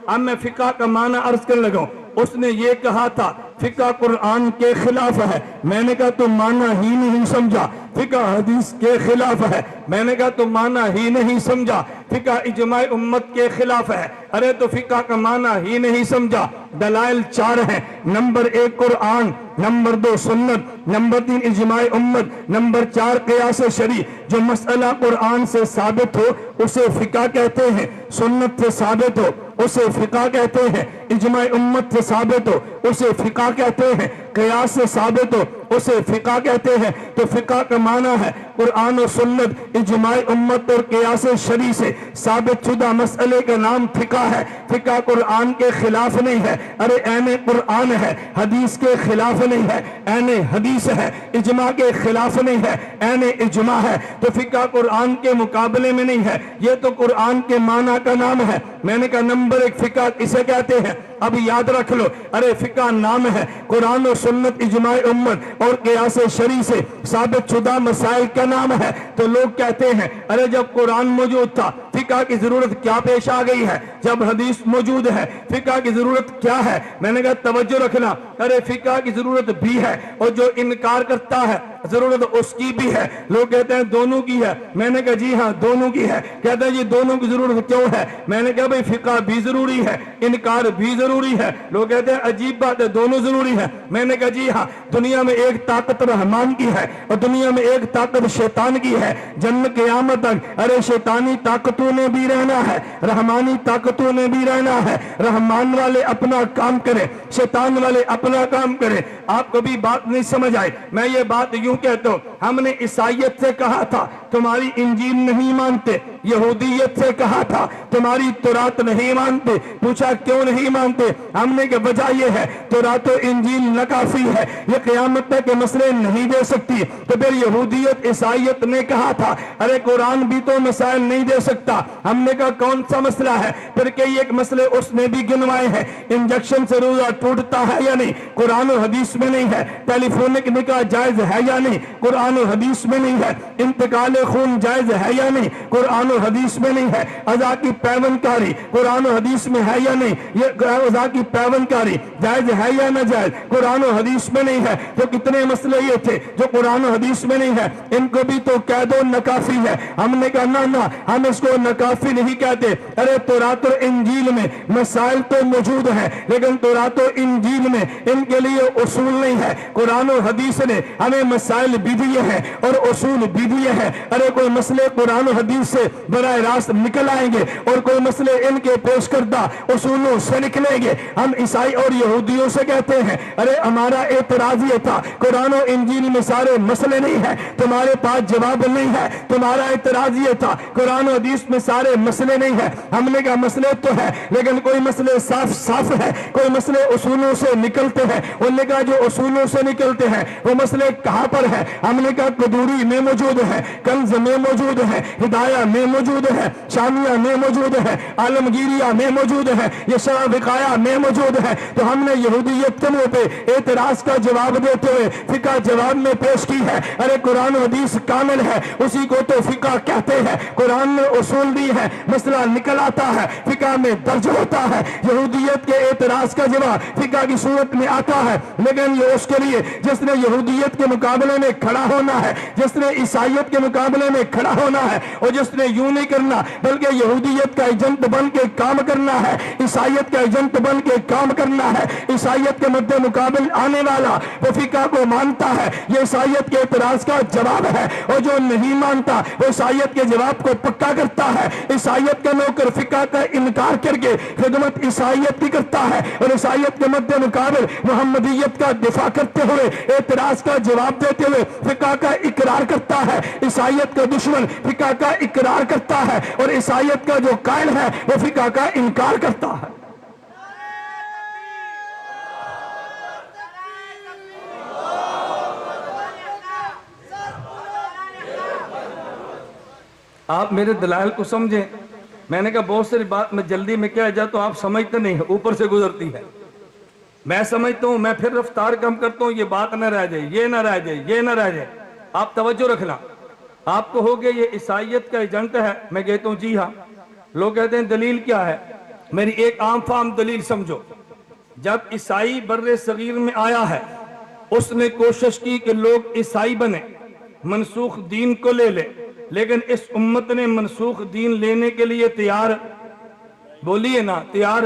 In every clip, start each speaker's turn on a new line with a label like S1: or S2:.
S1: اب میں فقہ کا معنی عرض کرنے لگا ہوں۔ اس نے یہ کہا تھا فقہ قرآن کے خلاف ہے، میں نے کہا تو معنی ہی نہیں سمجھا۔ فقہ حدیث کے خلاف ہے، میں نے کہا تو معنی ہی نہیں سمجھا۔ فقہ اجماع امت کے خلاف ہے، ارے تو فقہ کا معنی ہی نہیں سمجھا۔ دلائل 4 ہیں، نمبر 1 قرآن، نمبر 2 سنت، نمبر 3 اجماع امت، نمبر 4 قیاس شرعی۔ جو مسئلہ قرآن سے ثابت ہو اسے فقہ کہتے ہیں، سنت سے ثابت ہو اسے فقہ کہتے ہیں، اجماع امت سے ثابت ہو اسے فقہ کہتے ہیں، قیاس سے ثابت ہو اسے فقہ کہتے ہیں۔ تو فقہ کا معنی ہے قرآن و سنت، اجماع امت اور قیاس شرعی سے ثابت شدہ مسئلے کا نام فقہ ہے۔ فقہ قرآن کے خلاف نہیں ہے، ارے عین قرآن ہے، حدیث کے خلاف نہیں ہے، عین حدیث ہے، اجماع کے خلاف نہیں ہے، عین اجماع ہے۔ تو فقہ قرآن کے مقابلے میں نہیں ہے، یہ تو قرآن کے معنی کا نام ہے۔ میں نے کہا نمبر 1 فقہ اسے کہتے ہیں، اب یاد رکھ لو، ارے فقہ نام ہے قرآن و سنت، اجماع امت اور قیاس شرعی سے ثابت شدہ مسائل کا نام ہے۔ تو لوگ کہتے ہیں ارے جب قرآن موجود تھا فقہ کی ضرورت کیا پیش آ گئی ہے، جب حدیث موجود ہے فقہ کی ضرورت کیا ہے؟ میں نے کہا توجہ رکھنا، ارے فقہ کی ضرورت بھی ہے، اور جو انکار کرتا ہے ضرورت اس کی بھی ہے۔ لوگ کہتے ہیں دونوں کی ہے، میں نے کہا جی ہاں دونوں کی ہے۔ کہتے ہیں جی دونوں کی ضرورت کیوں ہے؟ میں نے کہا بھئی فقہ بھی ضروری ہے، انکار بھی ضروری ہے۔ لوگ کہتے ہیں عجیب بات ہے دونوں ضروری ہے۔ میں نے کہا جی ہاں، دنیا میں ایک طاقت رحمان کی ہے اور دنیا میں ایک طاقت شیطان کی ہے۔ جنت قیامت تک ارے شیطانی طاقتوں نے بھی رہنا ہے، رحمانی طاقتوں نے بھی رہنا ہے۔ رحمان والے اپنا کام کریں، شیطان والے اپنا کام کریں۔ آپ کو بھی بات نہیں سمجھ آئے، میں یہ بات یوں کہتا ہوں، ہم نے عیسائیت سے کہا تھا تمہاری انجیل نہیں مانتے، یہودیت سے کہا تھا تمہاری تورات نہیں مانتے۔ پوچھا کیوں نہیں مانتے؟ ہم نے کہ وجہ یہ ہے تورات و انجیل ناکافی ہے، یہ قیامت تک کے مسئلے نہیں دے سکتی۔ تو پھر یہودیت عیسائیت نے کہا تھا ارے قرآن بھی تو مسائل نہیں دے سکتا۔ ہم نے کہا کون سا مسئلہ ہے؟ پھر کئی ایک مسئلے اس نے بھی گنوائے ہیں، انجیکشن سے روزہ ٹوٹتا ہے یا نہیں، قرآن و حدیث میں نہیں ہے۔ ٹیلی فونک نکاح جائز ہے یا نہیں، قرآن و حدیث میں نہیں ہے۔ انتقال خون جائز ہے یا نہیں، قرآن و حدیث میں نہیں ہے۔ عزا کی پیون کاری قرآن و حدیث میں ہے یا نہیں، یہ عزا کی پیون کاری جائز ہے یا ناجائز، قرآن و حدیث میں نہیں ہے۔ تو کتنے مسئلے یہ تھے جو قرآن و حدیث میں نہیں ہے، ان کو بھی تو کہہ دو ناکافی ہے۔ ہم نے کہا نہ ہم اس کو ناکافی نہیں کہتے۔ ارے تورات و انجیل میں مسائل تو موجود ہیں لیکن تورات و انجیل میں ان کے لیے اصول نہیں ہے۔ قرآن و حدیث نے ہمیں مسائل بھی دیے ہیں اور اصول بھی دیے ہیں۔ ارے کوئی مسئلے قرآن و حدیث سے براہ راست نکل آئیں گے اور کوئی مسئلے ان کے پیش کردہ اصولوں سے نکلیں گے۔ ہم عیسائی اور یہودیوں سے کہتے ہیں ارے ہمارا اعتراض یہ تھا قرآن و انجیل میں سارے مسئلے نہیں ہیں، تمہارے پاس جواب نہیں ہے۔ تمہارا اعتراض یہ تھا قرآن و حدیث میں سارے مسئلے نہیں ہیں۔ ہم نے کہا مسئلے تو ہے لیکن کوئی مسئلے صاف صاف ہے، کوئی مسئلے اصولوں سے نکلتے ہیں۔ انہوں نے کہا جو اصولوں سے نکلتے ہیں وہ مسئلے کہاں پر ہیں؟ ہم نے کہا قدوری میں موجود ہے، کنز میں موجود ہے، ہدایہ میں موجود ہے، شامیہ میں موجود ہے، عالمگیریہ میں موجود ہے، یہ شرح وقایہ میں موجود ہے۔ تو ہم نے یہودیت کے منہ پہ اعتراض کا جواب دیتے ہوئے فقہ جواب میں پیش کی ہے۔ ارے قرآن و حدیث کامل ہے اسی کو تو فقہ کہتے ہیں۔ قرآن نے اصول دی ہے، مسئلہ نکل آتا ہے، فقہ میں درج ہوتا ہے۔ یہودیت کے اعتراض کا جواب فقہ کی صورت میں آتا ہے، لیکن یہ اس کے لیے جس نے یہودیت کے مقابلے میں کھڑا ہونا ہے، جس نے عیسائیت کے مقابلے میں کھڑا ہونا ہے، اور جس نے یوں نہیں کرنا بلکہ یہودیت کا ایجنٹ بن کے کام کرنا ہے، عیسائیت کا ایجنٹ بن کے کام کرنا ہے۔ عیسائیت کے مد مقابل آنے والا وہ فقہ کو مانتا ہے، یہ عیسائیت کے اعتراض کا جواب ہے، اور جو نہیں مانتا وہ عیسائیت کے جواب کو پکا کرتا ہے۔ عیسائیت کا نوکر فقہ کا انکار کر کے خدمت عیسائیت کی کرتا ہے، اور عیسائیت کے مد مقابل محمدیت کا دفاع کرتے ہوئے اعتراض کا جواب دیتے ہوئے فقہ کا اقرار کرتا ہے۔ عیسائیت کا دشمن فقہ کا اقرار کرتا ہے اور عیسائیت کا جو قائل ہے وہ فقہ کا انکار کرتا ہے۔ آپ میرے دلائل کو سمجھیں۔ میں نے کہا بہت ساری بات میں جلدی میں کیا جاتا ہوں آپ سمجھتے نہیں ہیں، اوپر سے گزرتی ہے۔ میں سمجھتا ہوں، میں پھر رفتار کم کرتا ہوں، یہ بات نہ رہ جائے، یہ نہ رہ جائے، یہ نہ رہ جائے۔ آپ توجہ رکھنا۔ آپ کو ہو گیا یہ عیسائیت کا ایجنٹ ہے، میں کہتا ہوں جی ہاں۔ لوگ کہتے ہیں دلیل کیا ہے؟ میری ایک عام فہم دلیل سمجھو، جب عیسائی بر صغیر میں آیا ہے اس نے کوشش کی کہ لوگ عیسائی بنے، منسوخ دین کو لے لے، لیکن اس امت نے منسوخ دین لینے کے لیے تیار، بولیے نا تیار۔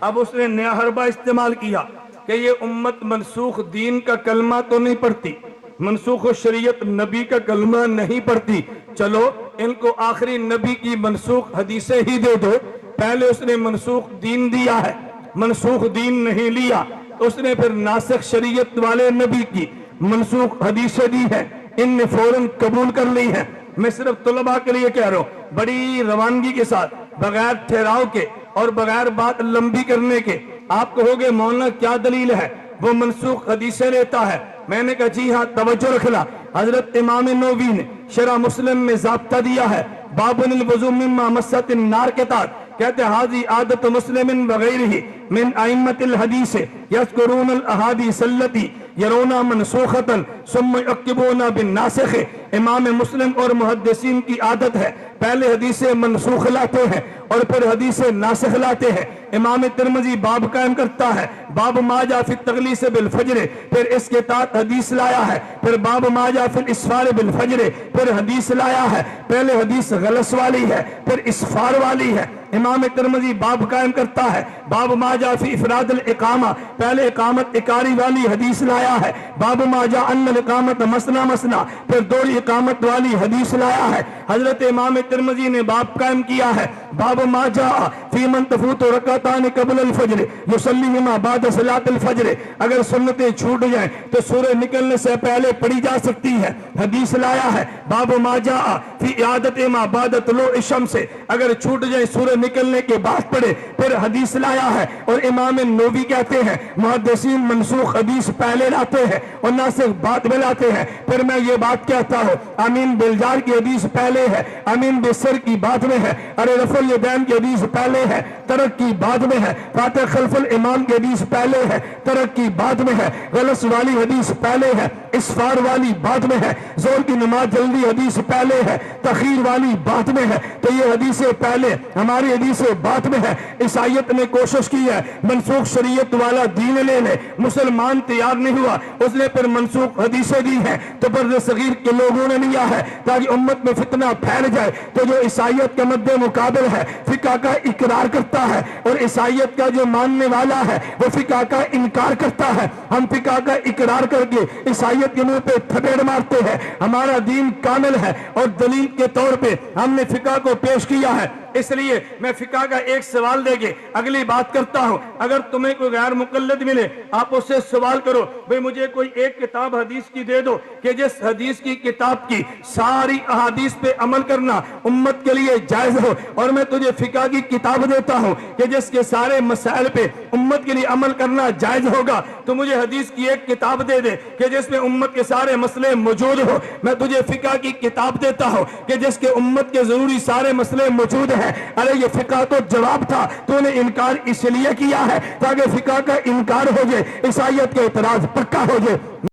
S1: اب اس نے نیا حربہ استعمال کیا کہ یہ امت منسوخ دین کا کلمہ تو نہیں پڑھتی، منسوخ شریعت نبی کا کلمہ نہیں پڑھتی، چلو ان کو آخری نبی کی منسوخ حدیثیں ہی دے دو۔ پہلے اس نے منسوخ دین دیا ہے، منسوخ دین نہیں لیا، اس نے پھر ناسخ شریعت والے نبی کی منسوخ حدیثیں دی ہیں، ان نے فوراً قبول کر لی ہیں۔ میں صرف طلباء کے لیے کہہ رہا ہوں، بڑی روانگی کے ساتھ، بغیر ٹھہراؤ کے اور بغیر بات لمبی کرنے کے۔ آپ کہو گے مولانا کیا دلیل ہے، وہ منسوخ حدیثیں لیتا ہے؟ میں نے کہا جی ہاں، توجہ رکھنا، حضرت امام نووی نے شرح مسلم میں ضابطہ دیا ہے، باب الوضوء مما مست النار کے تحت کہتے ہیں حاضی عادت مسلم وغیرہ من ائمۃ الحدیث یذکرون الاحادیث التی یرونا منسوخۃ ثم یعقبون بالناسخ۔ امام مسلم اور محدثین کی عادت ہے پہلے حدیثیں منسوخ لاتے ہیں اور پھر حدیثیں ناسخ لاتے ہیں۔ امام ترمذی باب قائم کرتا ہے، باب ما جاء فی التغلیظ بالفجر، پھر اس کے تحت حدیث لایا ہے، پھر باب ما جاء فی الاسفار بالفجر، پھر حدیث لایا ہے، پہلے حدیث غلس والی ہے پھر اسفار والی ہے۔ امام ترمذی باب قائم کرتا ہے، باب ما جاء فی افراد الاقامہ، پہلے اقامت اکاری والی حدیث لایا ہے، باب ما جاء ان الاقامت مسنا مسنا، پھر دوری اقامت والی حدیث لایا ہے۔ حضرت امام ترمذی نے باب قائم کیا ہے، باب ما جاء فی من تفوت رکعتان قبل الفجر یصلیہما بعد صلاۃ الفجر، اگر سنتیں چھوٹ جائیں تو سورج نکلنے سے پہلے پڑھی جا سکتی ہے، حدیث لایا ہے۔ باب ما جاء فی اعادۃ ما بعد طلوع الشمس، اگر چھوٹ جائے سورج نکلنے کے بعد پڑھے، پھر حدیث لایا ہے۔ اور امام نووی کہتے ہیں محدثین منسوخ حدیث پہلے لاتے ہیں اور ناسخ بعد میں لاتے ہیں۔ پھر میں یہ بات کہتا ہوں، امین بالجار کی حدیث پہلے ہے، امین بسر کی بعد میں ہے، ارے رفع الیدین کی حدیث پہلے ہے، ترک کی بعد میں ہے، فاتح خلف الامام کی حدیث پہلے ہے، ترک کی بعد میں ہے، غلس والی حدیث پہلے ہے، اسفار والی بعد میں ہے، زور کی نماز جلدی حدیث پہلے ہے، تخیر والی بعد میں ہے۔ تو یہ حدیثیں پہلے، ہماری حدیثیں بعد میں ہے۔ عیسائیت نے کوشش کی ہے منسوخ شریعت والا دین لے لے، مسلمان تیار نہیں ہوا، اس نے پھر منسوخ حدیثیں دی ہیں تو بر صغیر کے لوگوں نے لیا ہے تاکہ امت میں فتنہ پھیل جائے۔ تو جو عیسائیت کا مد مقابل ہے فقہ کا اقرار کرتا ہے، اور عیسائیت کا جو ماننے والا ہے وہ فقہ کا انکار کرتا ہے۔ ہم فقہ کا اقرار کر کے عیسائیت کے منہ پہ تھپیڑ مارتے ہیں۔ ہمارا دین کامل ہے اور دلیل کے طور پہ ہم نے فقہ کو پیش کیا ہے۔ اس لیے میں فقہ کا ایک سوال دے کے اگلی بات کرتا ہوں۔ اگر تمہیں کوئی غیر مقلد ملے آپ اس سے سوال کرو، بھئی مجھے کوئی ایک کتاب حدیث کی دے دو کہ جس حدیث کی کتاب کی ساری احادیث پہ عمل کرنا امت کے لیے جائز ہو، اور میں تجھے فقہ کی کتاب دیتا ہوں کہ جس کے سارے مسائل پہ امت کے لیے عمل کرنا جائز ہوگا، تو مجھے حدیث کی ایک کتاب دے دے کہ جس میں امت کے سارے مسئلے موجود ہو۔ میں تجھے فقہ کی کتاب دیتا ہوں کہ جس کے امت کے ضروری سارے مسئلے موجود ہیں۔ ارے یہ فقہ تو جواب تھا، تو نے انکار اس لیے کیا ہے تاکہ فقہ کا انکار ہو جائے، عیسائیت کے اعتراض پکا ہو جائے۔